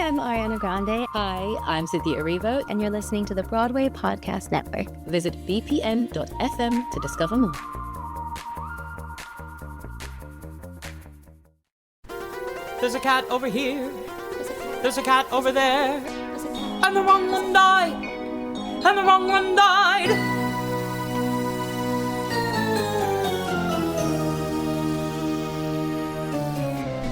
I'm Ariana Grande. Hi, I'm Cynthia Erivo. And you're listening to the Broadway Podcast Network. Visit bpn.fm to discover more. There's a cat over here. There's a cat over there. And the wrong one died. And the wrong one died.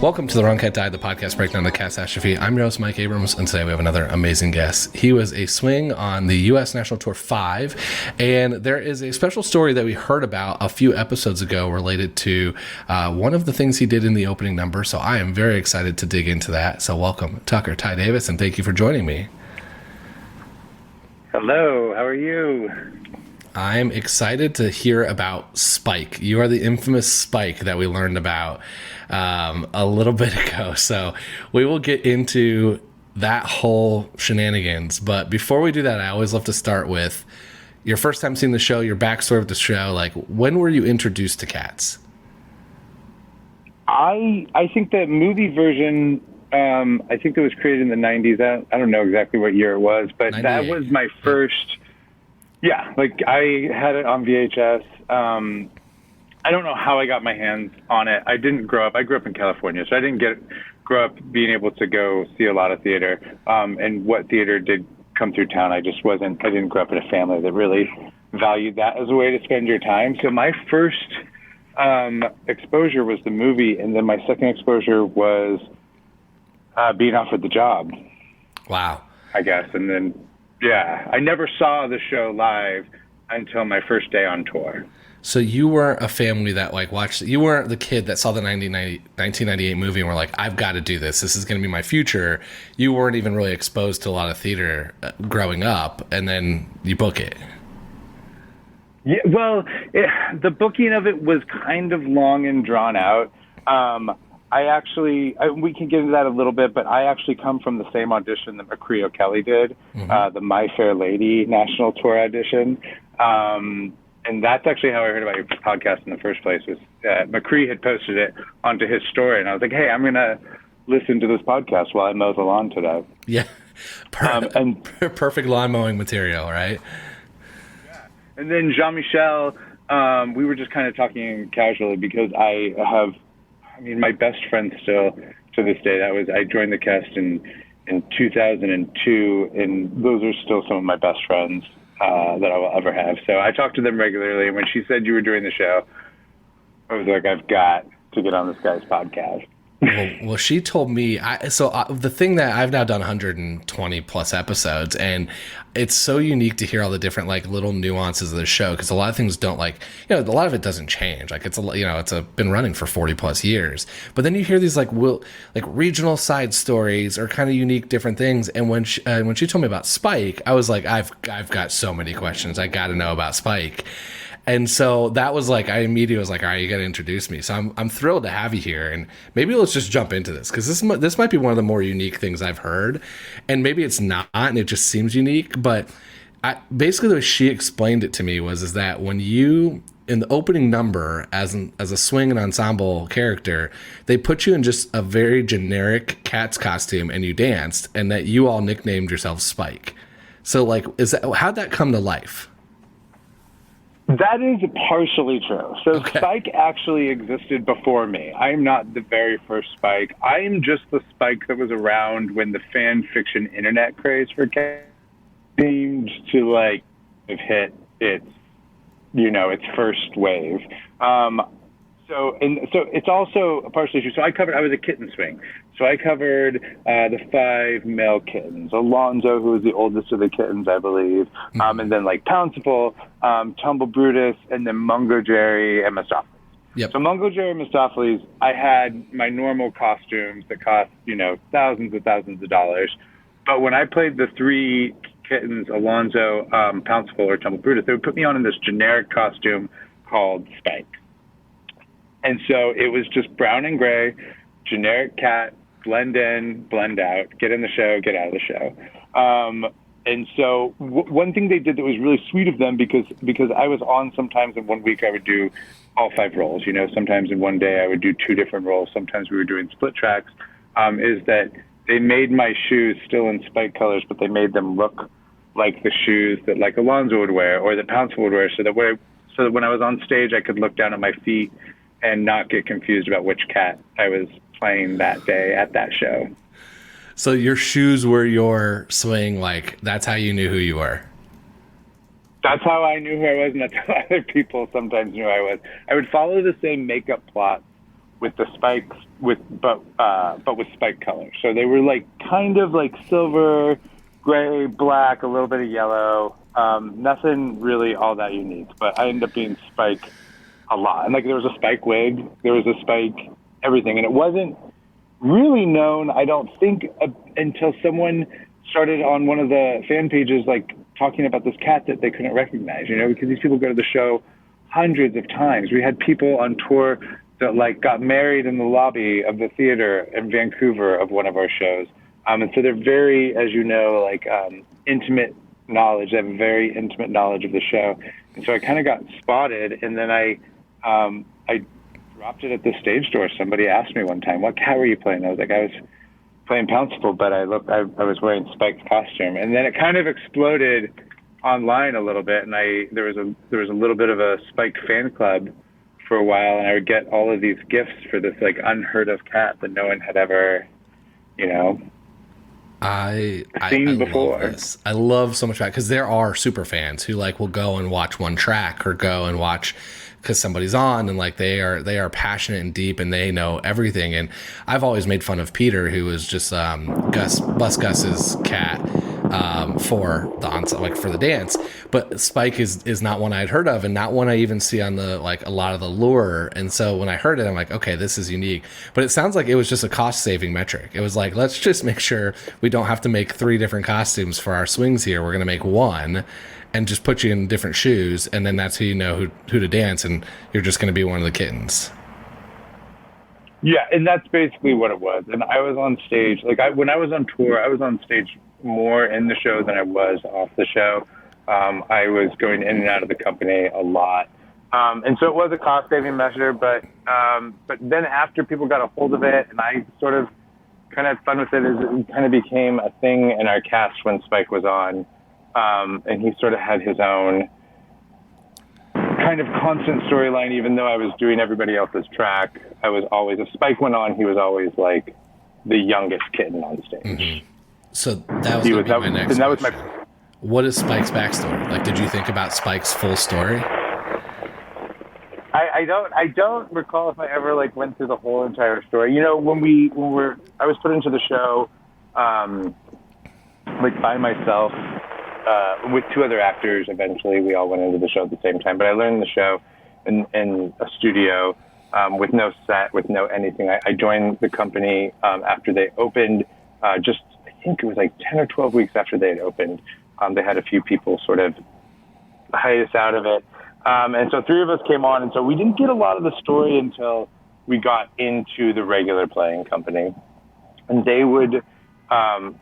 Welcome to The Wrong Cat Died, the podcast breakdown of the catastrophe. I'm your host, Mike Abrams, and today we have another amazing guest. He was a swing on the U.S. National Tour 5, and there is a special story that we heard about a few episodes ago related to one of the things he did in the opening number, so I am very excited to dig into that. So welcome, Tucker Ty Davis, and thank you for joining me. Hello, how are you? I'm excited to hear about Spike. You are the infamous Spike that we learned about a little bit ago. So we will get into that whole shenanigans. But before we do that, I always love to start with your first time seeing the show, your backstory of the show. Like, when were you introduced to cats? I think the movie version, I think it was created in the 90s. I don't know exactly what year it was, but that was my first... Yeah, like I had it on VHS. I don't know how I got my hands on it. I didn't grow up. I grew up in California, so I didn't grow up being able to go see a lot of theater. And what theater did come through town, I didn't grow up in a family that really valued that as a way to spend your time. So my first exposure was the movie, and then my second exposure was being offered the job. Wow. I guess, and then... Yeah, I never saw the show live until my first day on tour. So you weren't a family that like watched, you weren't the kid that saw the 1998 movie and were like, I've got to do this. This is going to be my future. You weren't even really exposed to a lot of theater growing up, and then you book it. Yeah, well, the booking of it was kind of long and drawn out. We can get into that a little bit, but I actually come from the same audition that McCree O'Kelly did, the My Fair Lady National Tour audition. And that's actually how I heard about your podcast in the first place. Was McCree had posted it onto his story, and I was like, hey, I'm going to listen to this podcast while I mow the lawn today. Yeah, perfect lawn mowing material, right? Yeah. And then Jean-Michel, we were just kind of talking casually because my best friend still to this day, I joined the cast in 2002, and those are still some of my best friends that I will ever have. So I talk to them regularly, and when she said you were doing the show, I was like, I've got to get on this guy's podcast. Well, she told me, the thing that I've now done 120 plus episodes, and it's so unique to hear all the different like little nuances of the show, because a lot of things don't a lot of it doesn't change. Like it's been running for 40 plus years, but then you hear these like regional side stories or kind of unique different things. And when she told me about Spike, I was like, I've got so many questions. I got to know about Spike. And so that was like, I immediately was like, all right, you got to introduce me. So I'm thrilled to have you here. And maybe let's just jump into this, because this might be one of the more unique things I've heard. And maybe it's not, and it just seems unique. But basically the way she explained it to me is that when you, in the opening number, as a swing and ensemble character, they put you in just a very generic cat's costume and you danced, and that you all nicknamed yourself Spike. So like, how'd that come to life? That is partially true. So okay. Spike actually existed before me. I'm not the very first Spike. I am just the Spike that was around when the fan fiction internet craze for cats seemed to like have hit its first wave. So it's also partially true. So I was a kitten swing. So I covered the 5 male kittens, Alonzo, who was the oldest of the kittens, I believe, and then like Pouncival, Tumble Brutus, and then Mungo Jerry and Mistopheles. Yep. So Mungo Jerry and Mistopheles, I had my normal costumes that cost, thousands and thousands of dollars. But when I played the 3 kittens, Alonzo, Pouncival, or Tumble Brutus, they would put me on in this generic costume called Spike. And so it was just brown and gray, generic cat, blend in, blend out, get in the show, get out of the show. And so one thing they did that was really sweet of them, because I was on sometimes in 1 week I would do all 5 roles. Sometimes in one day I would do 2 different roles. Sometimes we were doing split tracks, is that they made my shoes still in Spike colors, but they made them look like the shoes that like Alonzo would wear or that Pouncival would wear, so that when I was on stage, I could look down at my feet and not get confused about which cat I was playing that day at that show. So your shoes were your swing, like that's how you knew who you were. That's how I knew who I was, and that's how other people sometimes knew I was. I would follow the same makeup plot with the spikes, but with spike colors. So they were like kind of like silver, gray, black, a little bit of yellow. Nothing really all that unique, but I ended up being Spike a lot. And like there was a Spike wig, there was a Spike everything, and it wasn't really known, I don't think, until someone started on one of the fan pages like talking about this cat that they couldn't recognize, because these people go to the show hundreds of times. We had people on tour that like got married in the lobby of the theater in Vancouver of one of our shows. And so they're very, as you know, like intimate knowledge. They have a very intimate knowledge of the show. And so I kind of got spotted, and then I dropped it at the stage door. Somebody asked me one time, "What cat were you playing?" I was like, "I was playing Pouncival, but I was wearing Spike's costume." And then it kind of exploded online a little bit, and there was a little bit of a Spike fan club for a while, and I would get all of these gifts for this like unheard of cat that no one had ever, seen before. Love this. I love so much that, because there are super fans who like will go and watch one track or go and watch because somebody's on, and like they are passionate and deep, and they know everything. And I've always made fun of Peter, who was just Gus's cat for the onset, like for the dance. But Spike is not one I'd heard of, and not one I even see on the like a lot of the lure. And so when I heard it, I'm like, okay, this is unique. But it sounds like it was just a cost saving metric. It was like, let's just make sure we don't have to make 3 different costumes for our swings here. We're gonna make one and just put you in different shoes, and then that's who you know who to dance, and you're just gonna be one of the kittens. Yeah, and that's basically what it was. And I was on stage, like when I was on tour, I was on stage more in the show than I was off the show. I was going in and out of the company a lot. And so it was a cost saving measure, but then after people got a hold of it, and I sort of kind of had fun with it, it kind of became a thing in our cast when Spike was on. And he sort of had his own kind of constant storyline, even though I was doing everybody else's track. I was always, if Spike went on, he was always like the youngest kitten on stage. Mm-hmm. So that was my next question. What is Spike's backstory? Like, did you think about Spike's full story? I don't recall if I ever like went through the whole entire story. When I was put into the show, like by myself, with 2 other actors. Eventually we all went into the show at the same time, but I learned the show in a studio, with no set, with no anything. I joined the company, after they opened, I think it was like 10 or 12 weeks after they had opened. They had a few people sort of hiatus out of it. And so 3 of us came on, and so we didn't get a lot of the story until we got into the regular playing company. And they would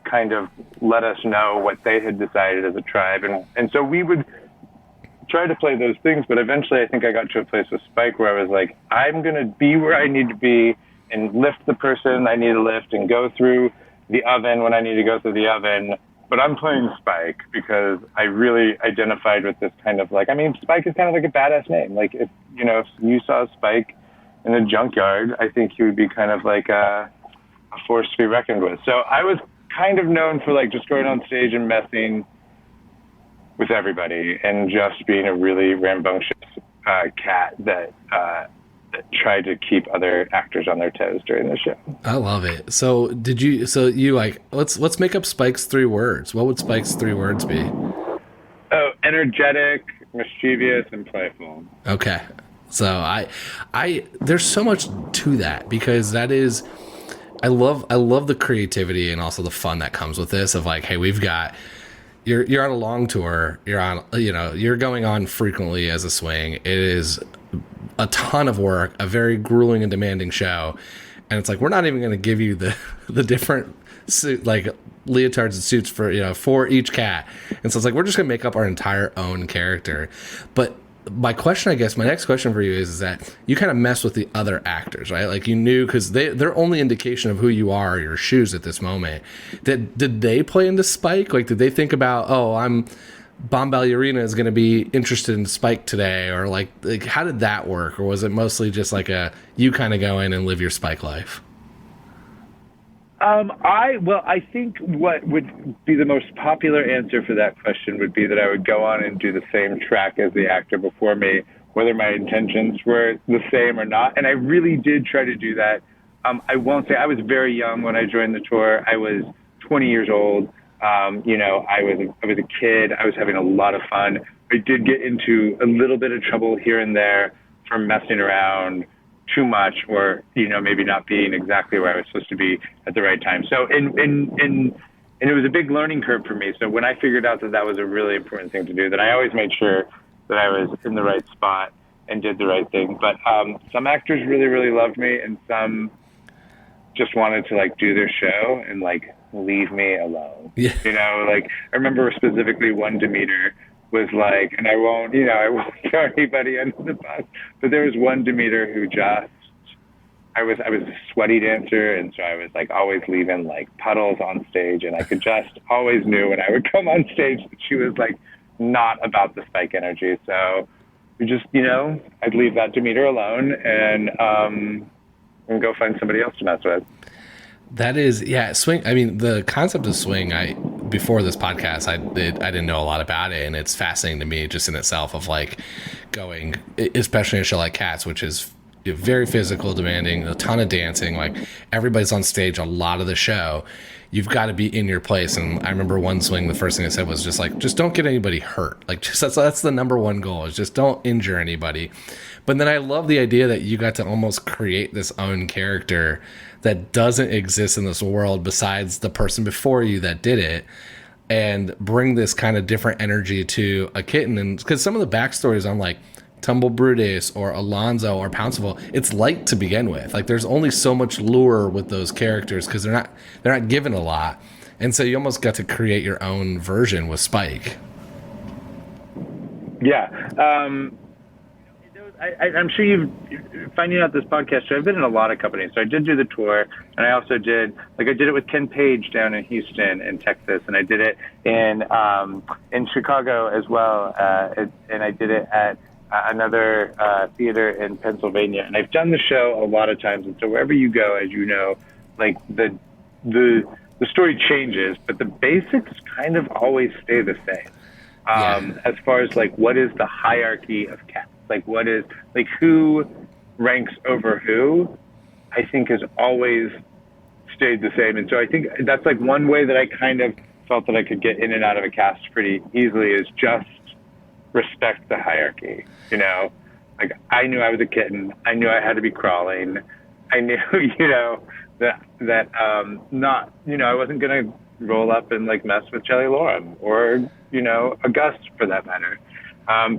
kind of let us know what they had decided as a tribe. And so we would try to play those things, but eventually I think I got to a place with Spike where I was like, I'm going to be where I need to be and lift the person I need to lift and go through the oven when I need to go through the oven. But I'm playing Spike because I really identified with this kind of like, Spike is kind of like a badass name. Like if you saw Spike in a junkyard, I think he would be kind of like a force to be reckoned with. So I was kind of known for like just going on stage and messing with everybody and just being a really rambunctious cat that tried to keep other actors on their toes during the show. I love it. So you like, let's make up Spike's 3 words. What would Spike's 3 words be? Oh, energetic, mischievous, and playful. Okay. So I there's so much to that, because that is, I love the creativity and also the fun that comes with this of like, hey, we've got, you're on a long tour, you're going on frequently as a swing. It is a ton of work, a very grueling and demanding show. And it's like, we're not even going to give you the different suit, like leotards and suits for each cat. And so it's like, we're just going to make up our entire own character. But my question, I guess, my next question for you is that you kind of mess with the other actors, right? Like you knew, because their only indication of who you are your shoes at this moment. Did they play into Spike? Like, did they think about, oh, Bomb Ballerina is going to be interested in Spike today, or like how did that work, or was it mostly just like you kind of go in and live your Spike life? I think what would be the most popular answer for that question would be that I would go on and do the same track as the actor before me, whether my intentions were the same or not. And I really did try to do that. I won't say I was very young when I joined the tour. I was 20 years old. I was a kid. I was having a lot of fun. I did get into a little bit of trouble here and there for messing around too much, or maybe not being exactly where I was supposed to be at the right time. So and it was a big learning curve for me. So when I figured out that was a really important thing to do, then I always made sure that I was in the right spot and did the right thing. But some actors really, really loved me, and some just wanted to like do their show and like leave me alone. Yeah. I remember specifically one Demeter was like, and I won't throw anybody under the bus, but there was one Demeter who I was a sweaty dancer, and so I was like always leaving like puddles on stage, and I could just always knew when I would come on stage that she was like not about the Spike energy. So we just, I'd leave that Demeter alone and go find somebody else to mess with. That is, yeah, swing. I mean, the concept of swing, before this podcast, I didn't know a lot about it, and it's fascinating to me just in itself of like going, especially in a show like Cats, which is very physical, demanding, a ton of dancing, like everybody's on stage a lot of the show. You've got to be in your place. And I remember one swing, the first thing I said was just like, just don't get anybody hurt. Like, just that's the number one goal, is just don't injure anybody. But then I love the idea that you got to almost create this own character that doesn't exist in this world besides the person before you that did it, and bring this kind of different energy to a kitten. And because some of the backstories on like Tumble Brutus or Alonzo or Pouncival, it's light to begin with. Like there's only so much lure with those characters because they're not given a lot. And so you almost got to create your own version with Spike. Yeah. I'm sure you've finding out this podcast show. I've been in a lot of companies, so I did do the tour, and I also did I did it with Ken Page down in Houston and Texas, and I did it in Chicago as well, and I did it at another theater in Pennsylvania. And I've done the show a lot of times, and so wherever you go, as you know, like the story changes, but the basics kind of always stay the same. As far as like what is the hierarchy of cats. Like what is, like who ranks over who, I think has always stayed the same. And so I think that's like one way that I kind of felt that I could get in and out of a cast pretty easily, is just respect the hierarchy. Like I knew I was a kitten. I knew I had to be crawling. I knew, that not, I wasn't going to roll up and like mess with Jelly Lorem or, a Gus for that matter.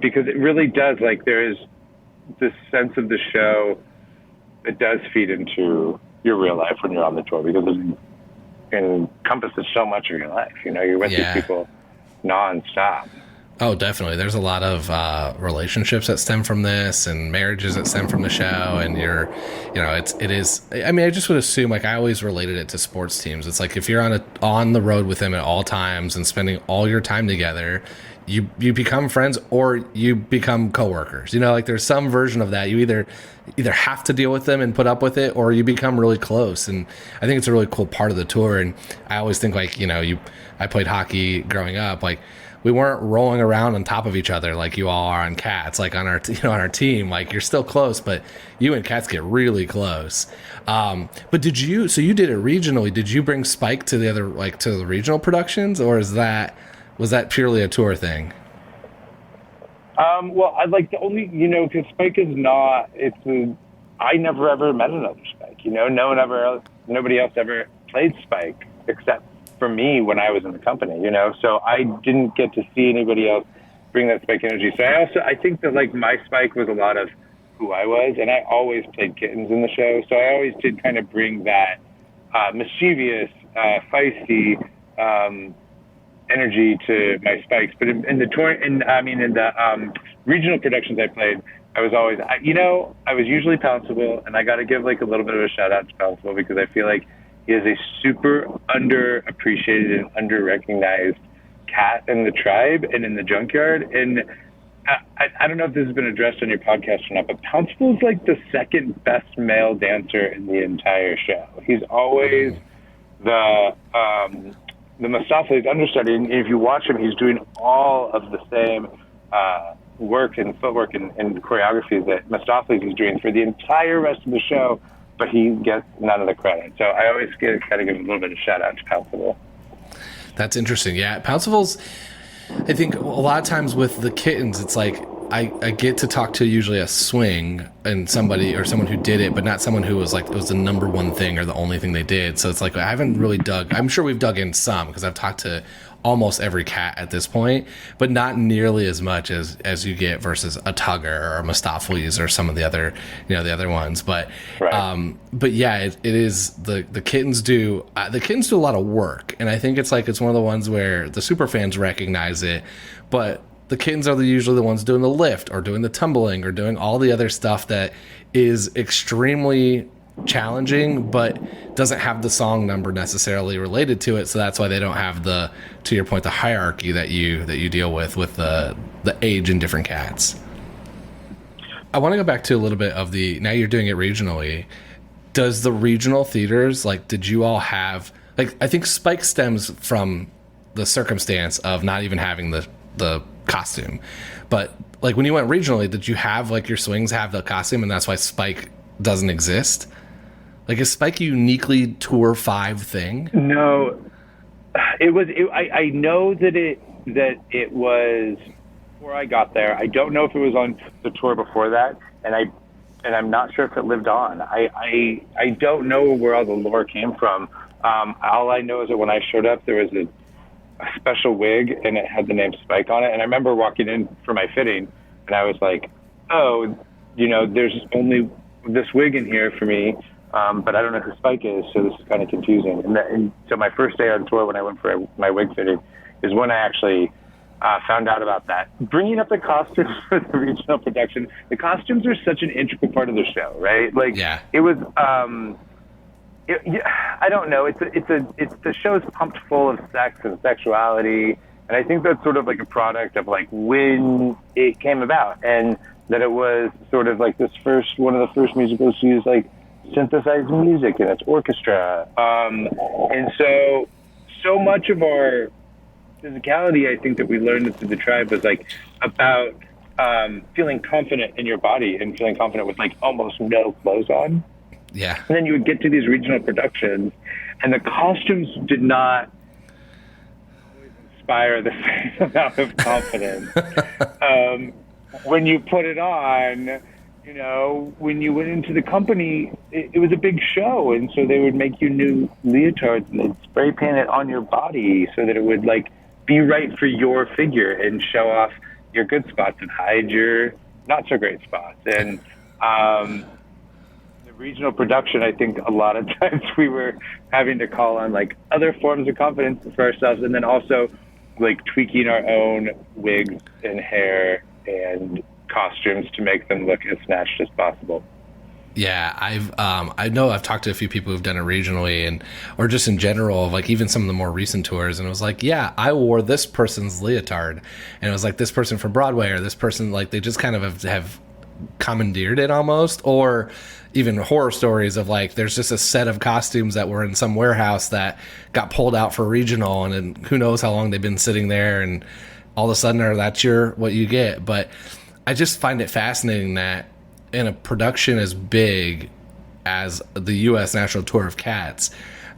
Because it really does, like, there is this sense of the show that does feed into your real life when you're on the tour, because it encompasses so much of your life. You're with these people nonstop. Oh, definitely. There's a lot of relationships that stem from this, and marriages that stem from the show. And it is. I mean, I just would assume, like, I always related it to sports teams. It's like if you're on the road with them at all times and spending all your time together, you become friends or you become coworkers. Like there's some version of that. You either have to deal with them and put up with it, or you become really close. And I think it's a really cool part of the tour. And I always think, like, I played hockey growing up, like we weren't rolling around on top of each other like you all are on Cats, like on our team. Like you're still close, but you and Cats get really close. But so you did it regionally. Did you bring Spike to to the regional productions, or was that purely a tour thing? Well, I'd like the only, because Spike is not, I never ever met another Spike, nobody else ever played Spike except for me when I was in the company, so I didn't get to see anybody else bring that Spike energy. So I think that like my Spike was a lot of who I was, and I always played kittens in the show. So I always did kind of bring that mischievous, feisty, energy to my Spikes. But in the regional productions I played, I was always, I was usually Pouncival, and I got to give like a little bit of a shout out to Pouncival because I feel like he is a super underappreciated and under-recognized cat in the tribe and in the junkyard. And I don't know if this has been addressed on your podcast or not, but Pouncival is like the second best male dancer in the entire show. He's always the Mustapha's understudy, and if you watch him, he's doing all of the same work and footwork and choreography that Mustapha's is doing for the entire rest of the show, but he gets none of the credit. So I always kind of give a little bit of shout out to Pouncival. That's interesting. Yeah, Pouncival's, I think a lot of times with the kittens, it's like I get to talk to usually a swing and somebody or someone who did it, but not someone who was like, it was the number one thing or the only thing they did. So it's like, I haven't really dug, I'm sure we've dug in some because I've talked to almost every cat at this point, but not nearly as much as you get versus a Tugger or a Mustapha's or some of the other, the other ones. But, right. But yeah, it is the kittens do a lot of work. And I think it's one of the ones where the super fans recognize it, but the kittens are usually the ones doing the lift or doing the tumbling or doing all the other stuff that is extremely challenging but doesn't have the song number necessarily related to it, so that's why they don't have to your point, the hierarchy that you deal with the age in different cats. I want to go back to a little bit of now you're doing it regionally. Does the regional theaters, did you all have, I think Spike stems from the circumstance of not even having the costume, but when you went regionally, did you have your swings have the costume and that's why Spike doesn't exist? Is Spike a uniquely Tour 5 thing? No, I know that it was before I got there. I don't know if it was on the tour before that, and I'm not sure if it lived on. I don't know where all the lore came from. All I know is that when I showed up, there was a special wig, and it had the name Spike on it. And I remember walking in for my fitting, and I was like, oh, there's only this wig in here for me. But I don't know who Spike is, so this is kind of confusing. And so my first day on tour when I went for my wig fitting is when I actually found out about that. Bringing up the costumes for the regional production, the costumes are such an integral part of the show, right? It was, I don't know, the show is pumped full of sex and sexuality, and I think that's sort of a product of when it came about, and that it was sort of one of the first musicals to use synthesized music in its orchestra. And so much of our physicality, I think, that we learned through the tribe was about feeling confident in your body and feeling confident with almost no clothes on. Yeah. And then you would get to these regional productions and the costumes did not always inspire the same amount of confidence. When you put it on, when you went into the company, it was a big show, and so they would make you new leotards and they'd spray paint it on your body so that it would be right for your figure and show off your good spots and hide your not so great spots. And the regional production, I think a lot of times we were having to call on other forms of confidence for ourselves, and then also tweaking our own wigs and hair and costumes to make them look as snatched as possible. Yeah, I know I've talked to a few people who've done it regionally or just in general, even some of the more recent tours, and it was yeah, I wore this person's leotard, and it was this person from Broadway or this person, they just kind of have commandeered it almost, or even horror stories of there's just a set of costumes that were in some warehouse that got pulled out for regional, and then who knows how long they've been sitting there, and all of a sudden that's what you get. But I just find it fascinating that in a production as big as the U.S. National Tour of Cats,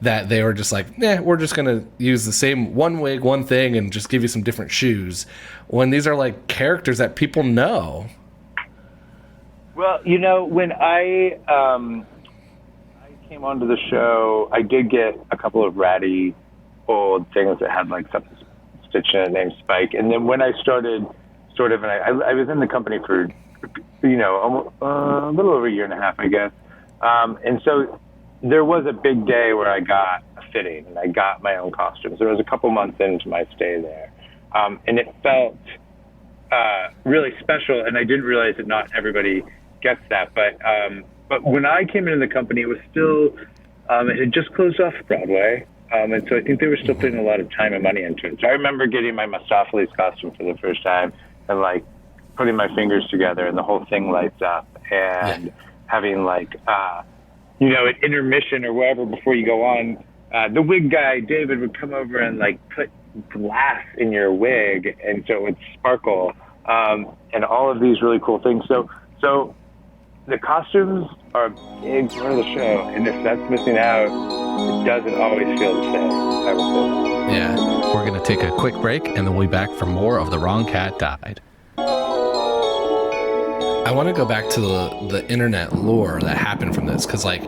that they were just we're just going to use the same one wig, one thing, and just give you some different shoes, when these are characters that people know. Well, when I came onto the show, I did get a couple of ratty old things that had something stitched in it named Spike. And then when I started and I was in the company for, almost, a little over a year and a half, I guess. And so there was a big day where I got a fitting, and I got my own costumes. There was a couple months into my stay there, and it felt really special. And I didn't realize that not everybody gets that, but when I came into the company, it was still it had just closed off Broadway, and so I think they were still putting a lot of time and money into it. So I remember getting my Mistopheles costume for the first time, and like putting my fingers together, and the whole thing lights up, and having like at intermission or wherever before you go on, the wig guy David would come over and like put glass in your wig, and so it would sparkle, and all of these really cool things. So the costumes are a big part of the show, and if that's missing out, it doesn't always feel the same, I would say. Yeah. We're going to take a quick break, and then we'll be back for more of The Wrong Cat Died. I want to go back to the internet lore that happened from this, because like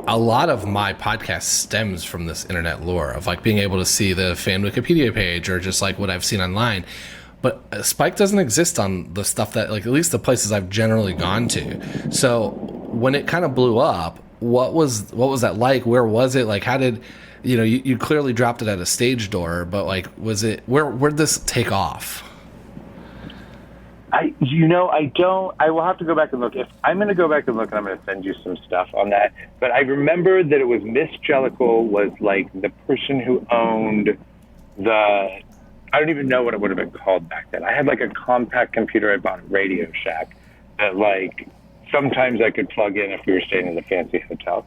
a lot of my podcast stems from this internet lore of like being able to see the fan Wikipedia page or just like what I've seen online. But Spike doesn't exist on the stuff that, like, at least the places I've generally gone to. So when it kind of blew up, what was that like? Where was it? Like, how did, you clearly dropped it at a stage door, but like, was it, where'd this take off? I will have to go back and look. If I'm going to go back and look, and I'm going to send you some stuff on that. But I remember that it was Miss Jellicle was like the person who owned I don't even know what it would have been called back then. I had like a compact computer I bought at Radio Shack that like sometimes I could plug in if we were staying in a fancy hotel.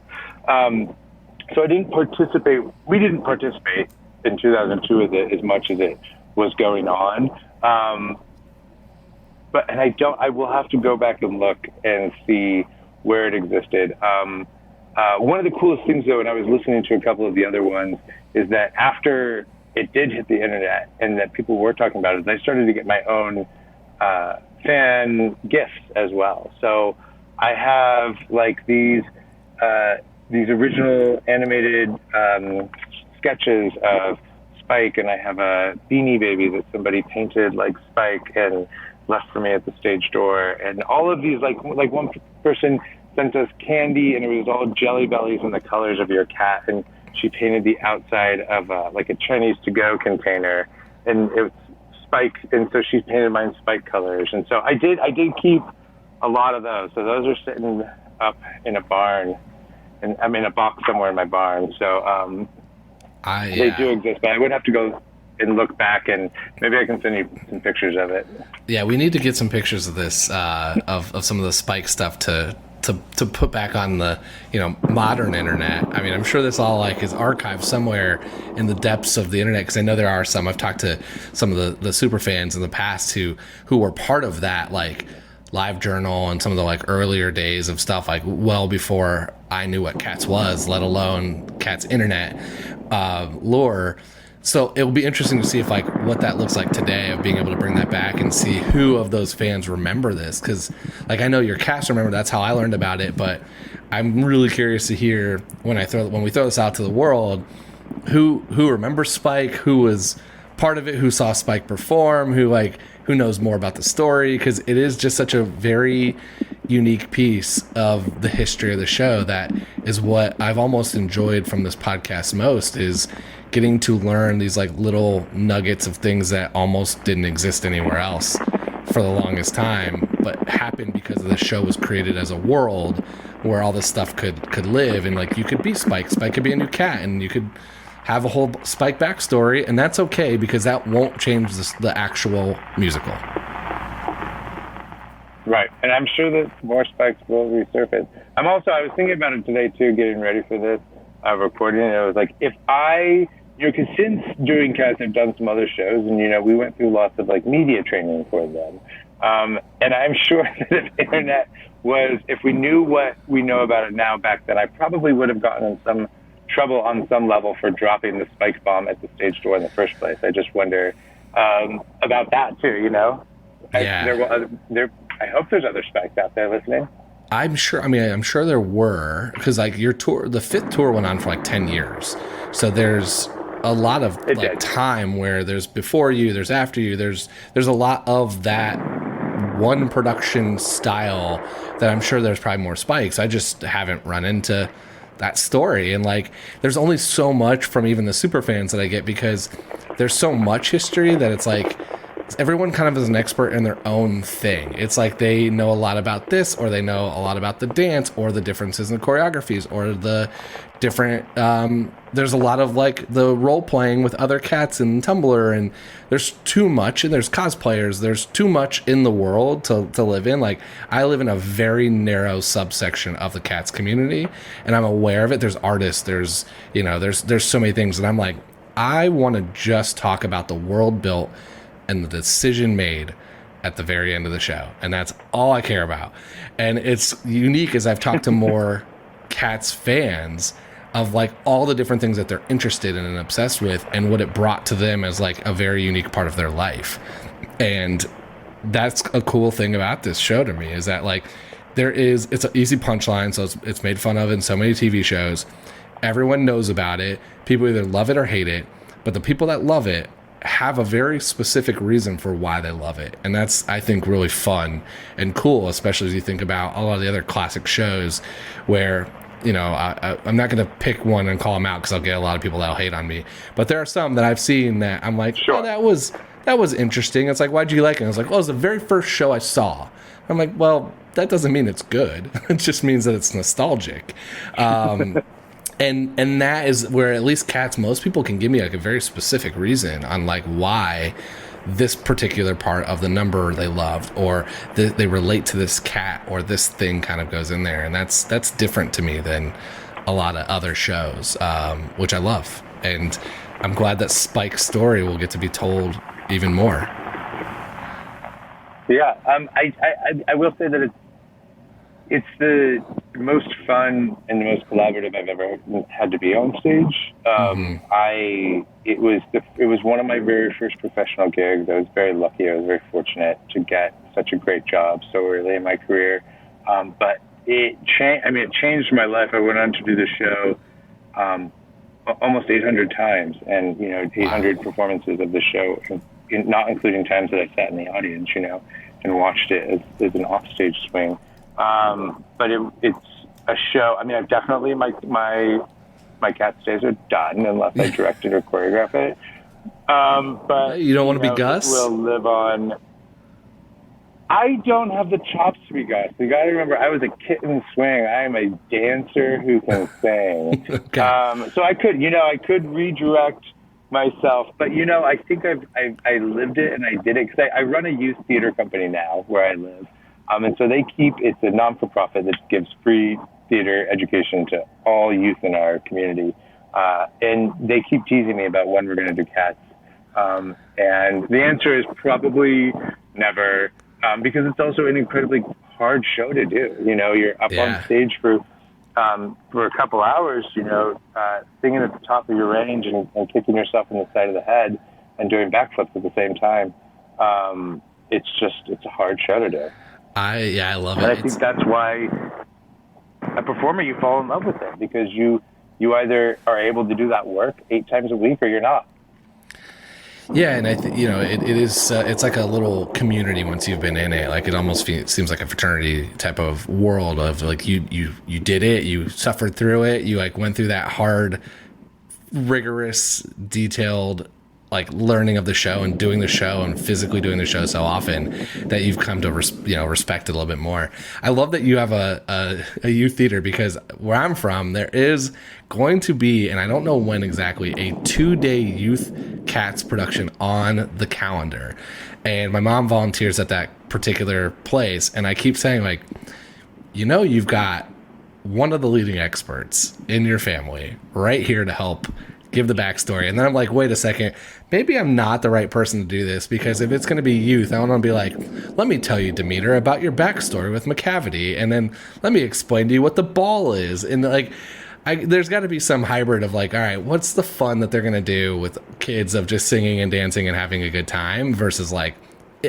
So I didn't participate. We didn't participate in 2002 with it as much as it was going on. I will have to go back and look and see where it existed. One of the coolest things though, and I was listening to a couple of the other ones, is that after it did hit the internet and that people were talking about it, I started to get my own fan gifts as well. So I have like these original animated sketches of Spike, and I have a Beanie Baby that somebody painted like Spike and left for me at the stage door, and all of these like one person sent us candy, and it was all Jelly Bellies and the colors of your cat, and she painted the outside of like a Chinese to-go container, and it was Spike, and so she painted mine Spike colors, and so I did keep a lot of those. So those are sitting up in a barn, and I'm in a box somewhere in my barn. So they do exist, but I would have to go and look back, and maybe I can send you some pictures of it. Yeah, we need to get some pictures of this, of some of the Spike stuff to put back on the modern internet. I mean, I'm sure this all like is archived somewhere in the depths of the internet, because I know there are some. I've talked to some of the super fans in the past who were part of that like live journal and some of the like earlier days of stuff, like well before I knew what Cats was, let alone Cats internet lore. So it will be interesting to see if like what that looks like today, of being able to bring that back and see who of those fans remember this. Because like I know your cast remember, that's how I learned about it, but I'm really curious to hear when we throw this out to the world, who remembers Spike, who was part of it, who saw Spike perform, who knows more about the story, because it is just such a very unique piece of the history of the show. That is what I've almost enjoyed from this podcast most, is getting to learn these like little nuggets of things that almost didn't exist anywhere else for the longest time, but happened because the show was created as a world where all this stuff could live, and like you could be Spike could be a new cat, and you could have a whole Spike backstory, and that's okay, because that won't change the actual musical. Right, and I'm sure that more Spikes will resurface. I was thinking about it today too, getting ready for this recording, and it was like, if I, because since doing Cats, I've done some other shows, and we went through lots of like media training for them, and I'm sure that if we knew what we know about it now back then, I probably would have gotten in some trouble on some level for dropping the Spike bomb at the stage door in the first place. I just wonder about that too. Yeah. I hope there's other Spikes out there listening. I'm sure there were, because like your tour, the fifth tour went on for like 10 years. So there's a lot of time where there's before you, there's after you, there's a lot of that one production style that I'm sure there's probably more Spikes. I just haven't run into that story. And like, there's only so much from even the super fans that I get, because there's so much history that it's like everyone kind of is an expert in their own thing. It's like they know a lot about this, or they know a lot about the dance, or the differences in the choreographies, or the different there's a lot of like the role playing with other cats in Tumblr, and there's too much, and there's cosplayers, there's too much in the world to live in. Like, I live in a very narrow subsection of the cats community, and I'm aware of it. There's artists, there's, you know, there's so many things, and I'm like, I want to just talk about the world built and the decision made at the very end of the show, and that's all I care about. And it's unique, as I've talked to more Cats fans, of like all the different things that they're interested in and obsessed with, and what it brought to them as like a very unique part of their life. And that's a cool thing about this show to me, is that like it's an easy punchline, so it's made fun of in so many TV shows. Everyone knows about it. People either love it or hate it, but the people that love it have a very specific reason for why they love it. And that's, I think, really fun and cool, especially as you think about a lot of the other classic shows where, you know, I'm not going to pick one and call them out, because I'll get a lot of people that'll hate on me. But there are some that I've seen that I'm like, sure, oh, that was interesting. It's like, why'd you like it? And I was like, well, it was the very first show I saw. I'm like, well, that doesn't mean it's good. It just means that it's nostalgic. And that is where at least Cats, most people can give me like a very specific reason on like why this particular part of the number they loved, or they relate to this cat, or this thing kind of goes in there. And that's different to me than a lot of other shows, which I love. And I'm glad that Spike's story will get to be told even more. Yeah, I will say that it's the most fun and the most collaborative I've ever had to be on stage. It was one of my very first professional gigs. I was very lucky. I was very fortunate to get such a great job so early in my career. But it changed my life. I went on to do the show almost 800 times, and 800 performances of the show, not including times that I sat in the audience, and watched it as an offstage swing. But it's a show. I mean, I've definitely, my Cats days are done unless I directed or choreographed it. But you don't want to be Gus? Will live on. I don't have the chops to be Gus. You got to remember, I was a kitten swing. I am a dancer who can sing. Okay. So I could redirect myself, but I think I lived it and I did it, because I run a youth theater company now where I live. And so it's a non-for-profit that gives free theater education to all youth in our community. And they keep teasing me about when we're going to do Cats. And the answer is probably never, because it's also an incredibly hard show to do. You're up on stage for a couple hours, singing at the top of your range and kicking yourself in the side of the head and doing backflips at the same time. It's a hard show to do. I love it. And I think that's why a performer, you fall in love with it, because you either are able to do that work 8 times a week or you're not. Yeah, and I think it is. It's like a little community once you've been in it. Like, it almost seems like a fraternity type of world of like you did it, you suffered through it, you like went through that hard, rigorous, detailed like learning of the show and doing the show and physically doing the show so often that you've come to respect it a little bit more. I love that you have a youth theater, because where I'm from, there is going to be, and I don't know when exactly, a 2-day youth Cats production on the calendar. And my mom volunteers at that particular place, and I keep saying, like, you've got one of the leading experts in your family right here to help give the backstory. And then I'm like, wait a second, maybe I'm not the right person to do this, because if it's going to be youth, I want to be like, let me tell you, Demeter, about your backstory with McCavity, and then let me explain to you what the ball is. And like, there's got to be some hybrid of like, all right, what's the fun that they're going to do with kids of just singing and dancing and having a good time, versus like,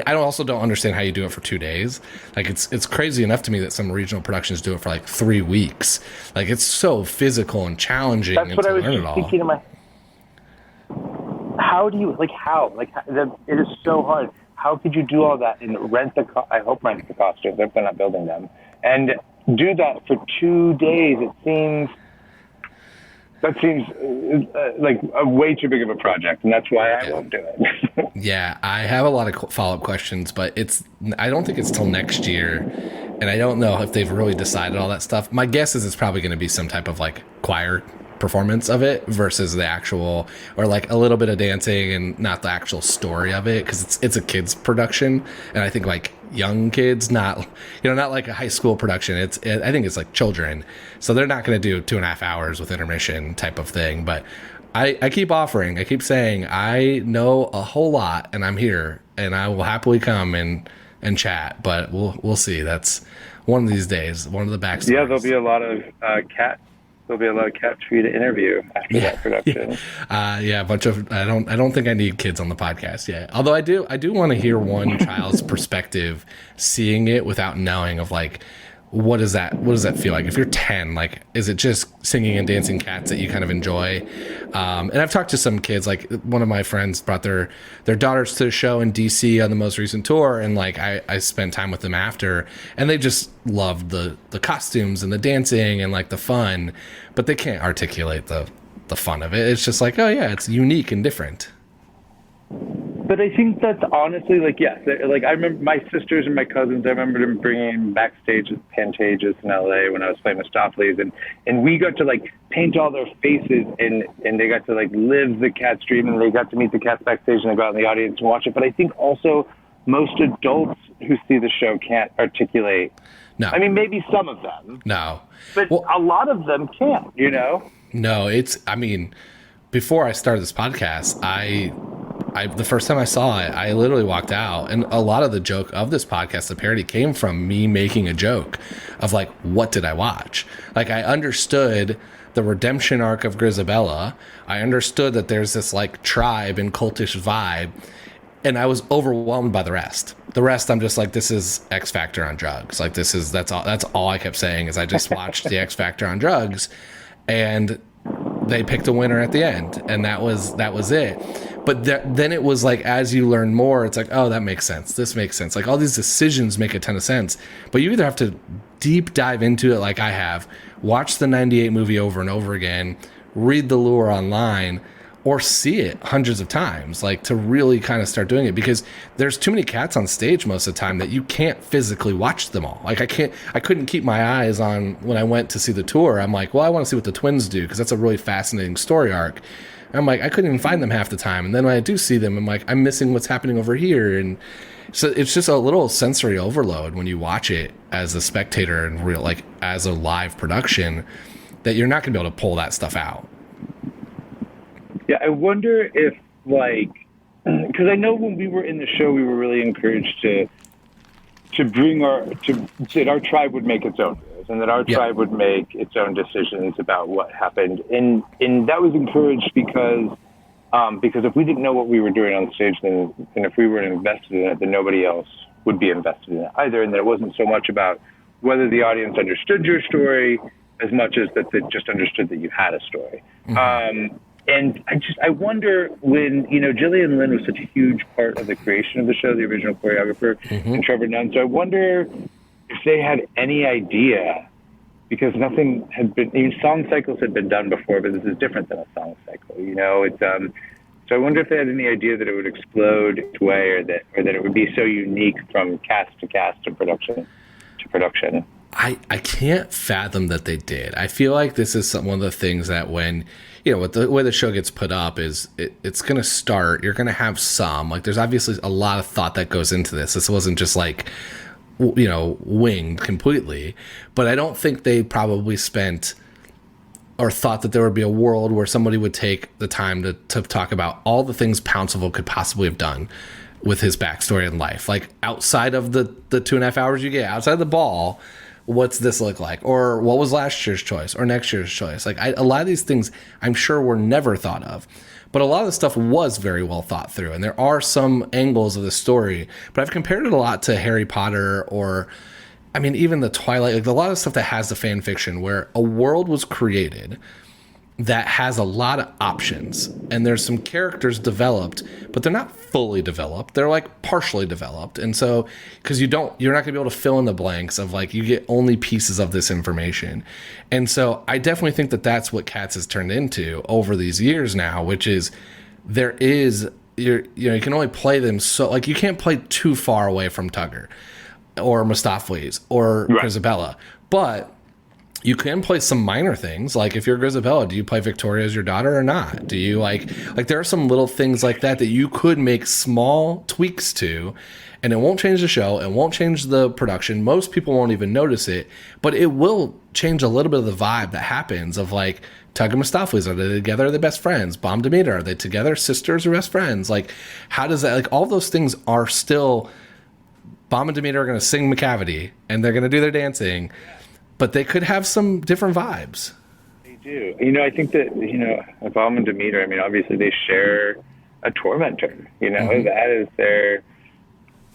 I also don't understand how you do it for 2 days. Like, it's crazy enough to me that some regional productions do it for like 3 weeks. Like, it's so physical and challenging. That's what I was just thinking in my. How do you it is so hard. How could you do all that and rent the costumes if they're not building them, and do that for 2 days? It seems That seems like a way too big of a project, and that's why I won't do it. Yeah, I have a lot of follow-up questions, but I don't think it's till next year, and I don't know if they've really decided all that stuff. My guess is it's probably going to be some type of like choir performance of it versus the actual, or like a little bit of dancing and not the actual story of it, because it's a kids production, and I think like young kids, not like a high school production. I think it's like children, so they're not going to do 2.5 hours with intermission type of thing. But I keep offering, I keep saying I know a whole lot, and I'm here, and I will happily come and chat. But we'll see. That's one of these days. One of the backstories. Yeah, there'll be a lot of cats. There'll be a lot of cats for you to interview after that production. Yeah, a bunch of. I don't think I need kids on the podcast yet. Although I do want to hear one child's perspective, seeing it without knowing of like, what does that feel like? If you're 10, like, is it just singing and dancing cats that you kind of enjoy? And I've talked to some kids, like one of my friends brought their daughters to a show in DC on the most recent tour, and like I spent time with them after, and they just loved the costumes and the dancing and like the fun, but they can't articulate the fun of it. It's just like, oh yeah, it's unique and different. But I think that's honestly, like, yes, like I remember my sisters and my cousins, I remember them bringing backstage at Pantages in LA when I was playing with Stopley's, and we got to like paint all their faces, and they got to like live the Cats dream, and they got to meet the cats backstage, and they go out in the audience and watch it. But I think also most adults who see the show can't articulate. No. I mean, maybe some of them. No. But a lot of them can't, you know? No, before I started this podcast, the first time I saw it, I literally walked out, and a lot of the joke of this podcast, the parody, came from me making a joke of like, what did I watch? Like, I understood the redemption arc of Grisabella. I understood that there's this like tribe and cultish vibe, and I was overwhelmed by the rest. The rest, I'm just like, this is X Factor on drugs. Like, that's all I kept saying is I just watched the X Factor on drugs, and they picked a winner at the end, and that was it. But then it was like, as you learn more, it's like, oh, that makes sense. This makes sense. Like, all these decisions make a ton of sense. But you either have to deep dive into it like I have, watch the 98 movie over and over again, read the lore online, or see it hundreds of times, like, to really kind of start doing it. Because there's too many cats on stage most of the time that you can't physically watch them all. Like, I couldn't keep my eyes on, when I went to see the tour, I'm like, well, I want to see what the twins do, because that's a really fascinating story arc. I'm like, I couldn't even find them half the time. And then when I do see them, I'm like, I'm missing what's happening over here. And so it's just a little sensory overload when you watch it as a spectator and real, like, as a live production, that you're not going to be able to pull that stuff out. Yeah, I wonder if, like, because I know when we were in the show, we were really encouraged that our tribe would make its own rules, and that our tribe would make its own decisions about what happened, and that was encouraged because if we didn't know what we were doing on stage, then, and if we weren't invested in it, then nobody else would be invested in it either, and that it wasn't so much about whether the audience understood your story as much as that they just understood that you had a story. Mm-hmm. And I wonder, when, Gillian Lynn was such a huge part of the creation of the show, the original choreographer, and Trevor Nunn. So I wonder if they had any idea, because nothing had been, song cycles had been done before, but this is different than a song cycle, It's, so I wonder if they had any idea that it would explode its way, or that it would be so unique from cast to cast and production to production. I can't fathom that they did. I feel like this is one of the things that when, with the way the show gets put up is it's going to start, you're going to have some, like, there's obviously a lot of thought that goes into this. This wasn't just like, winged completely, but I don't think they probably spent or thought that there would be a world where somebody would take the time to talk about all the things Pouncival could possibly have done with his backstory in life. Like, outside of the 2.5 hours you get, outside the ball, what's this look like? Or what was last year's choice or next year's choice? Like, a lot of these things I'm sure were never thought of, but a lot of the stuff was very well thought through. And there are some angles of the story, but I've compared it a lot to Harry Potter, or, even the Twilight, like a lot of stuff that has the fan fiction where a world was created that has a lot of options, and there's some characters developed, but they're not fully developed. They're like partially developed. And so, because you're not going to be able to fill in the blanks of like, you get only pieces of this information. And so I definitely think that that's what Cats has turned into over these years now, which is you can only play them so, like, you can't play too far away from Tugger or Mistopheles or Grisabella, but you can play some minor things. Like if you're Grisabella, do you play Victoria as your daughter or not? Do you like there are some little things like that you could make small tweaks to, and it won't change the show. It won't change the production. Most people won't even notice it, but it will change a little bit of the vibe that happens of like Tug and Mistopheles. Are they together? Are they best friends? Bomb Demeter, are they together? Sisters or best friends? Like, how does that, like, all those things are still, Bomb and Demeter are going to sing McCavity and they're going to do their dancing, but they could have some different vibes. They do. I think that, Bomb and Demeter, I mean, obviously they share a tormentor, that is their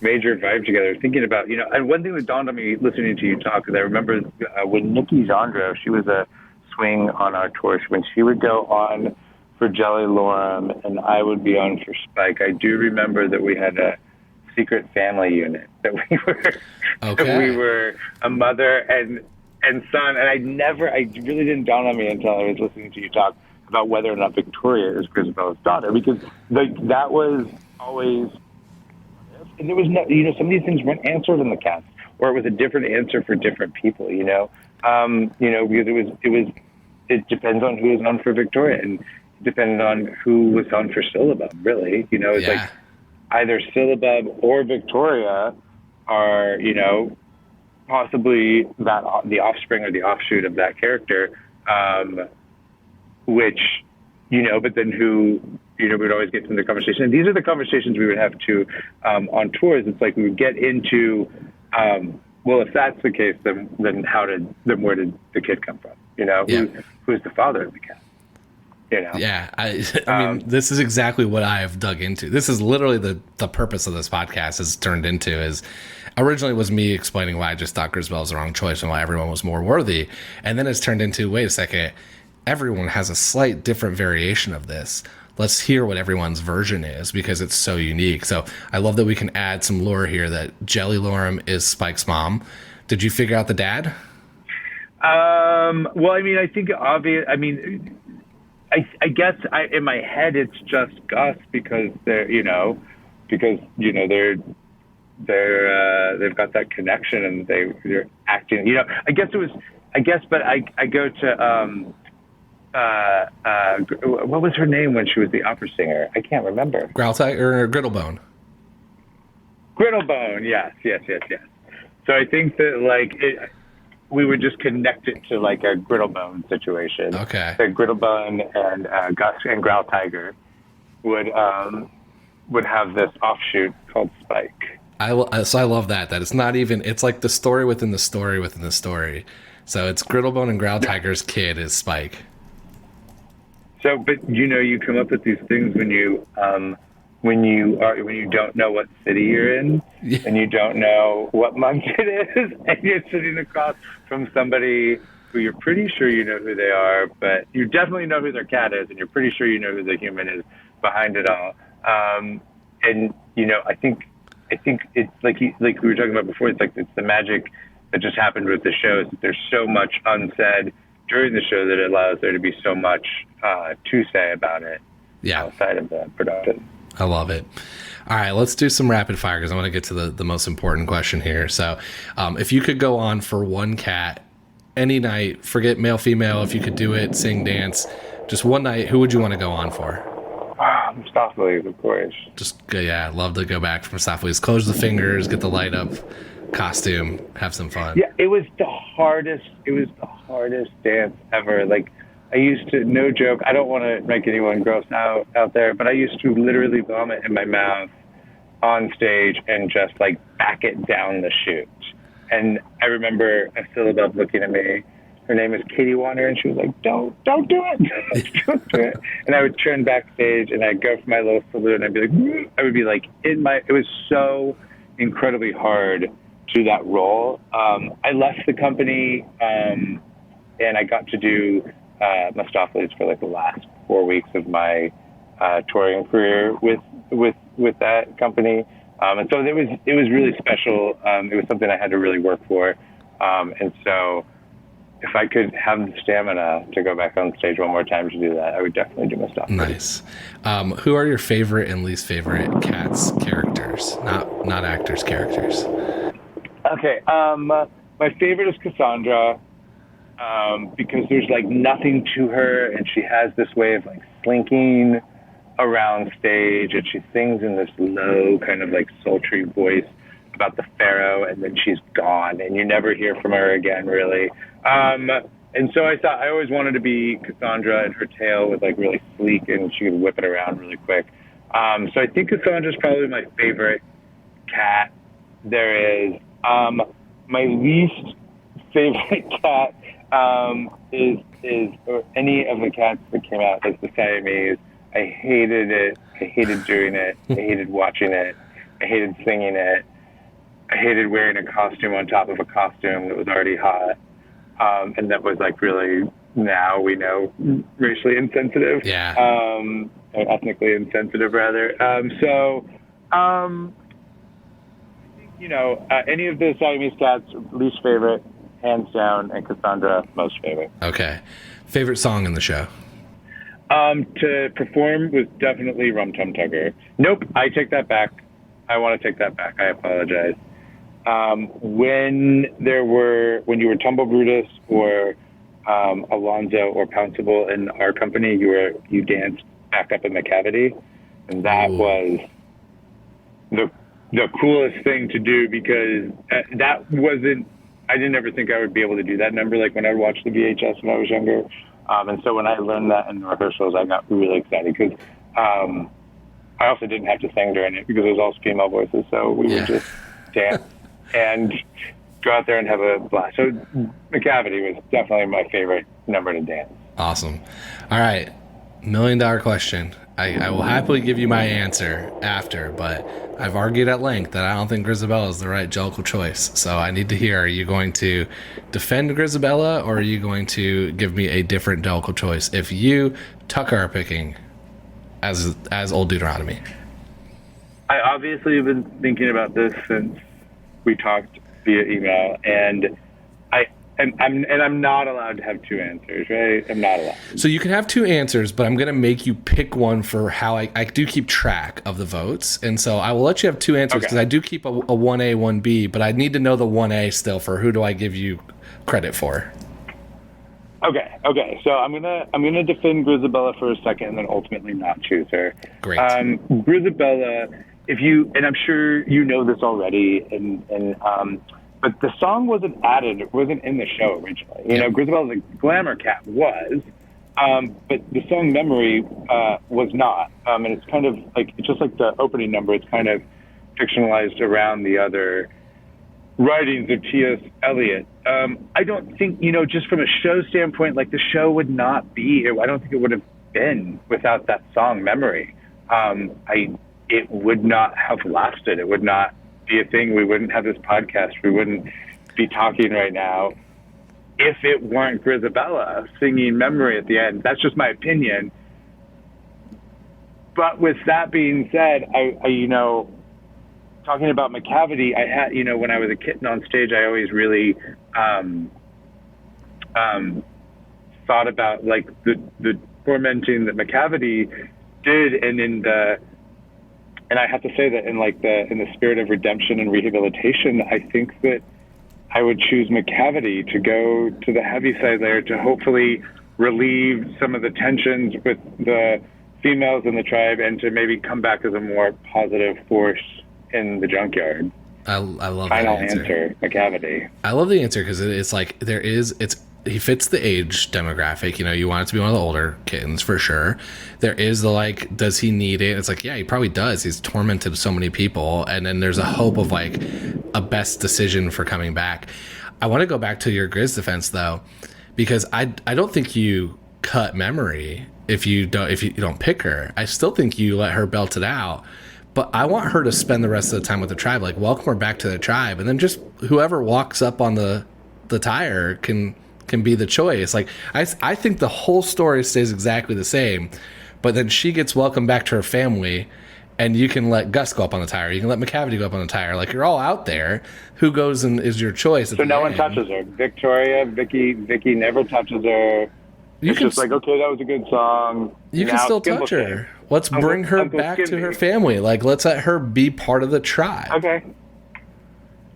major vibe together. Thinking about, and one thing that dawned on me listening to you talk, because I remember when Nikki Zandro, she was a swing on our tour, when she would go on for Jelly Lorem and I would be on for Spike, I do remember that we had a secret family unit, that we were a mother and son, and I really didn't dawn on me until I was listening to you talk about whether or not Victoria is Grisabella's daughter, because that was always, and there was no, some of these things weren't answered in the cast, or it was a different answer for different people, because it depends on who was on for Victoria, and it depended on who was on for Syllabub, really. It's like either Syllabub or Victoria are, possibly the offspring or the offshoot of that character, which, but then who, we'd always get into the conversation. And these are the conversations we would have too on tours. It's like we would get into, well, if that's the case, then where did the kid come from? Who's the father of the cat? Yeah, I mean, this is exactly what I have dug into. This is literally the purpose of this podcast has turned into, is originally was me explaining why I just thought Grisabella was the wrong choice and why everyone was more worthy. And then it's turned into, wait a second, everyone has a slight different variation of this. Let's hear what everyone's version is, because it's so unique. So I love that we can add some lore here that Jelly Lorem is Spike's mom. Did you figure out the dad? Well, I mean, I think obvious. I mean, I guess in my head it's just Gus, because they're they've got that connection and they're acting. But I go to what was her name when she was the opera singer? I can't remember. Growltiger or Griddlebone? Griddlebone, yes. So I think that we would just connect it to like a Griddlebone situation. Okay. That Griddlebone and Gus and Growltiger would have this offshoot called Spike. So I love that it's not even, it's like the story within the story within the story. So it's Griddlebone and Growltiger's kid is Spike. So, but you come up with these things when you don't know what city you're in, and you don't know what month it is, and you're sitting across from somebody who you're pretty sure you know who they are, but you definitely know who their cat is, and you're pretty sure you know who the human is behind it all. And I think it's like we were talking about before. It's like it's the magic that just happened with the show. Is that there's so much unsaid during the show that it allows there to be so much to say about it outside of the production. I love it. All right, let's do some rapid fire, because I want to get to the most important question here. So if you could go on for one cat any night, forget male, female, if you could do it, sing, dance, just one night, who would you want to go on for? Mistopheles, of course. I'd love to go back from Mistopheles. Close the fingers, get the light up costume, have some fun. Yeah, it was the hardest dance ever. Like, I used to, no joke, I don't want to make anyone gross out there, but I used to literally vomit in my mouth on stage and just like back it down the chute. And I remember a Syllabub looking at me. Her name is Katie Warner, and she was like, don't do it. Don't do it. And I would turn backstage and I'd go for my little salute and I'd be like, I would be like it was so incredibly hard to do that role. I left the company and I got to do Mistopheles for like the last 4 weeks of my touring career with that company. And so it was really special. It was something I had to really work for. And so if I could have the stamina to go back on stage one more time to do that, I would definitely do Mistopheles. Nice. Who are your favorite and least favorite Cats characters? Not actors, characters. Okay. My favorite is Cassandra, because there's like nothing to her, and she has this way of like slinking around stage, and she sings in this low kind of like sultry voice about the pharaoh, and then she's gone and you never hear from her again, really. And so I thought I always wanted to be Cassandra, and her tail was like really sleek and she could whip it around really quick. So I think Cassandra's probably my favorite cat there is. My least favorite cat is or any of the cats that came out as the Siamese. I hated it. I hated doing it. I hated watching it. I hated singing it. I hated wearing a costume on top of a costume that was already hot. And that was like really, now we know, racially insensitive. Yeah. Or ethnically insensitive, rather. Any of the Siamese cats, least favorite, hands down, and Cassandra, most favorite. Okay. Favorite song in the show? To perform was definitely Rum Tum Tugger. Nope, I take that back. I want to take that back. I apologize. When you were Tumble Brutus or Alonzo or Pouncival in our company, you danced back up in the cavity, and that was the coolest thing to do, because that wasn't. I didn't ever think I would be able to do that number. Like when I watched the VHS when I was younger. And so when I learned that in the rehearsals, I got really excited, because I also didn't have to sing during it because it was all female voices. So we would just dance and go out there and have a blast. So McCavity was definitely my favorite number to dance. Awesome. All right. $1 million question. I will happily give you my answer after, but I've argued at length that I don't think Grisabella is the right Jellicle choice. So I need to hear, are you going to defend Grisabella, or are you going to give me a different Jellicle choice if you, Tucker, are picking as Old Deuteronomy? I obviously have been thinking about this since we talked via email, and I'm not allowed to have two answers, right? I'm not allowed. So you can have two answers, but I'm going to make you pick one for how I do keep track of the votes. And so I will let you have two answers, because I do keep a 1A, 1B, but I need to know the 1A still for who do I give you credit for. Okay. So I'm gonna defend Grisabella for a second, and then ultimately not choose her. Great. Grisabella, and I'm sure you know this already, but the song wasn't added. It wasn't in the show originally. You know, Grisabella the glamour cat was, but the song Memory was not. And it's kind of like, it's just like the opening number. It's kind of fictionalized around the other writings of T.S. Eliot. I don't think, just from a show standpoint, like the show would not be, I don't think it would have been without that song Memory. It would not have lasted. It would not be a thing. We wouldn't have this podcast. We wouldn't be talking right now if it weren't Grisabella singing Memory at the end. That's just my opinion. But with that being said, I talking about McCavity, I had, when I was a kitten on stage, I always really thought about like the tormenting that McCavity did, and I have to say that in the spirit of redemption and rehabilitation, I think that I would choose McCavity to go to the heavy side there to hopefully relieve some of the tensions with the females in the tribe, and to maybe come back as a more positive force in the junkyard. I love Final that answer, McCavity. I love the answer, because it's like he fits the age demographic. You want it to be one of the older kittens for sure. There is the does he need it? It's like, yeah, he probably does. He's tormented so many people, and then there's a hope of like a best decision for coming back. I want to go back to your Grizz defense though, because I don't think you cut Memory if you don't pick her. I still think you let her belt it out. But I want her to spend the rest of the time with the tribe, like welcome her back to the tribe, and then just whoever walks up on the tire can can be the choice. Like I think the whole story stays exactly the same, but then she gets welcomed back to her family, and you can let Gus go up on the tire. You can let McCavity go up on the tire. Like, you're all out there. Who goes and is your choice? So no one touches her. Vicky never touches her. It's just like, okay, that was a good song. You can still touch her. Let's bring her back to her family. Like, let's let her be part of the tribe. Okay.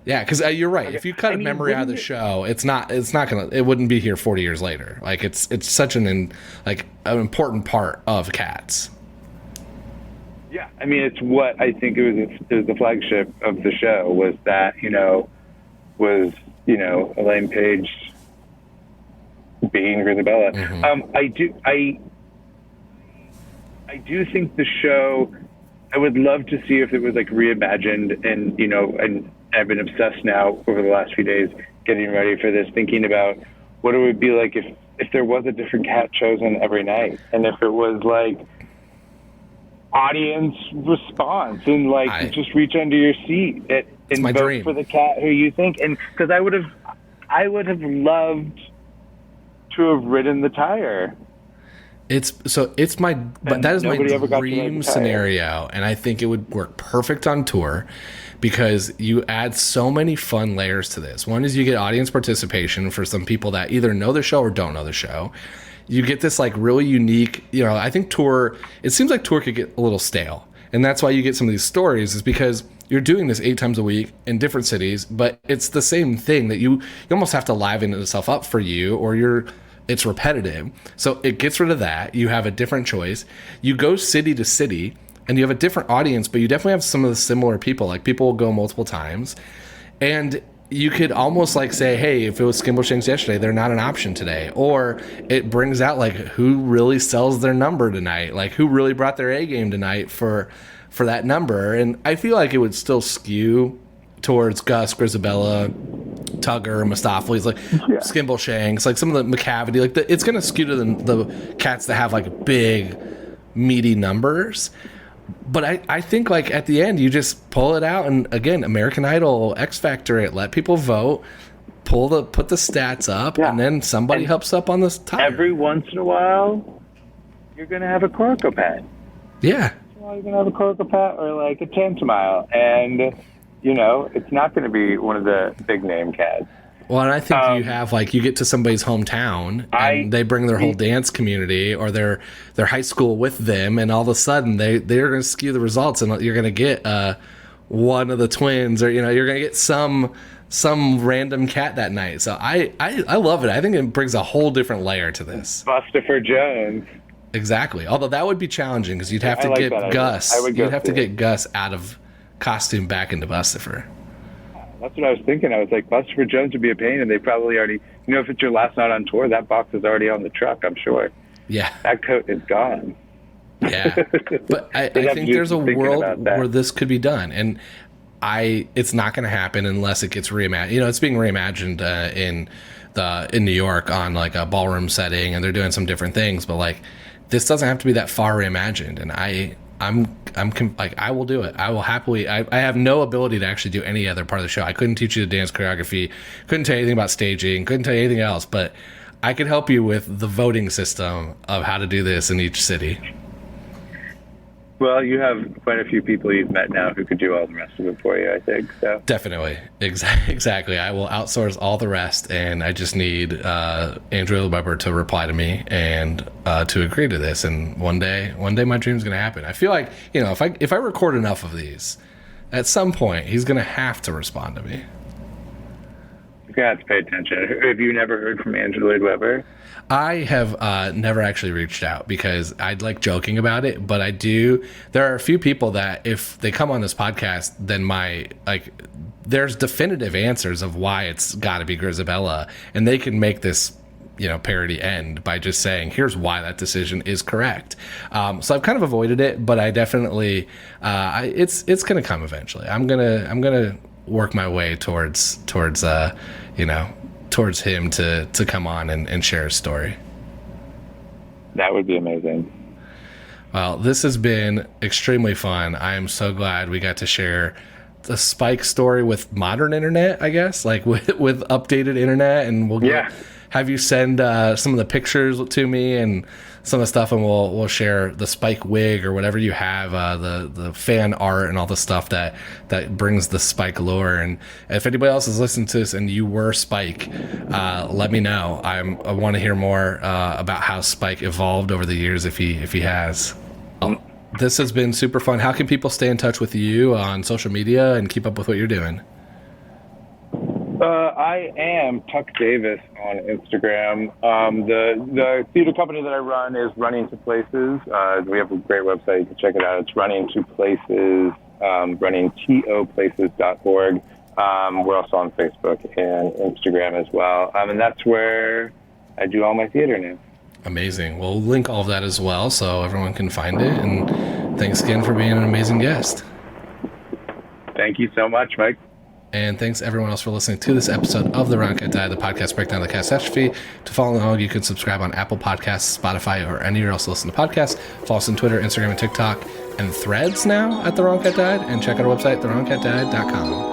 Yeah, because you're right. Okay. If you cut a memory out of the show, it wouldn't be here 40 years later. Like, it's such an important part of Cats. Yeah, I mean, it's what I think it was the flagship of the show was that, Elaine Page being Grisabella. Mm-hmm. I do think the show, I would love to see if it was like reimagined and I've been obsessed now over the last few days getting ready for this, thinking about what it would be like if there was a different cat chosen every night, and if it was like audience response and just reach under your seat and vote dream for the cat who you think, and because I would have loved to have ridden the tire. That is my dream scenario, and I think it would work perfect on tour because you add so many fun layers to this. One is you get audience participation for some people that either know the show or don't know the show. You get this like really unique, I think tour, it seems like tour could get a little stale. And that's why you get some of these stories, is because you're doing this 8 times a week in different cities, but it's the same thing that you almost have to liven itself up for you, or it's repetitive. So it gets rid of that. You have a different choice. You go city to city and you have a different audience, but you definitely have some of the similar people. Like, people will go multiple times, and you could almost like say, hey, if it was Skimbleshanks yesterday, they're not an option today. Or it brings out like who really sells their number tonight, like who really brought their A game tonight for that number. And I feel like it would still skew towards Gus, Grisabella, Tugger, Mistopheles, like Skimbleshanks, like some of the McCavity, like it's going to skew to the cats that have like big, meaty numbers. But I think like at the end you just pull it out, and again, American Idol, X Factor it, let people vote, put the stats up, and then somebody helps up on this tire. Every once in a while, you're gonna have a Corcopat. Yeah. Well, you're gonna have a Corcopat or like a Tantamile, and it's not gonna be one of the big name cats. Well, and I think you have like, you get to somebody's hometown and they bring their whole dance community or their high school with them, and all of a sudden they're going to skew the results, and you're going to get one of the twins, or you're going to get some random cat that night. So I love it. I think it brings a whole different layer to this. Bustopher Jones. Exactly. Although that would be challenging because you'd have to get Gus. You'd have to get Gus out of costume back into Bustopher. That's what I was thinking. I was like, Bustopher Jones would be a pain, and they probably already, if it's your last night on tour, that box is already on the truck, I'm sure. Yeah. That coat is gone. Yeah. But I think there's a world where this could be done, and it's not going to happen unless it gets reimagined. It's being reimagined in New York on like a ballroom setting, and they're doing some different things, but like this doesn't have to be that far reimagined, and I will do it. I will happily. I have no ability to actually do any other part of the show. I couldn't teach you the dance choreography, couldn't tell you anything about staging, couldn't tell you anything else, but I could help you with the voting system of how to do this in each city. Well, you have quite a few people you've met now who could do all the rest of it for you, I think. So definitely, exactly. I will outsource all the rest, and I just need Andrew Weber to reply to me and to agree to this. And one day, my dream's going to happen. I feel like if I record enough of these, at some point he's going to have to respond to me. You're going to have to pay attention. Have you never heard from Andrew Lloyd Webber? I have never actually reached out because I'd like joking about it, but I do. There are a few people that if they come on this podcast, then there's definitive answers of why it's got to be Grisabella, and they can make this parody end by just saying, here's why that decision is correct. So I've kind of avoided it, but I definitely it's going to come eventually. I'm gonna work my way towards him to come on and share his story. That would be amazing. Well, this has been extremely fun. I am so glad we got to share the Spike story with modern internet, I guess, like with updated internet, and we'll have you send some of the pictures to me and some of the stuff, and we'll share the Spike wig or whatever you have, the fan art and all the stuff that brings the Spike lore. And if anybody else is listening to this and you were Spike, let me know. I want to hear more about how Spike evolved over the years, if he has. This has been super fun. How can people stay in touch with you on social media and keep up with what you're doing? I am Tuck Davis on Instagram. The theater company that I run is Running to Places. We have a great website. You can check it out. It's Running to Places, runningtoplaces.org. We're also on Facebook and Instagram as well. And that's where I do all my theater now. Amazing. We'll link all of that as well so everyone can find it. And thanks again for being an amazing guest. Thank you so much, Mike. And thanks everyone else for listening to this episode of The Wrong Cat Died, the podcast breakdown of the catastrophe. To follow along, you can subscribe on Apple Podcasts, Spotify, or anywhere else to listen to podcasts. Follow us on Twitter, Instagram, and TikTok, and Threads now at The Wrong Cat Died. And check out our website, thewrongcatdied.com.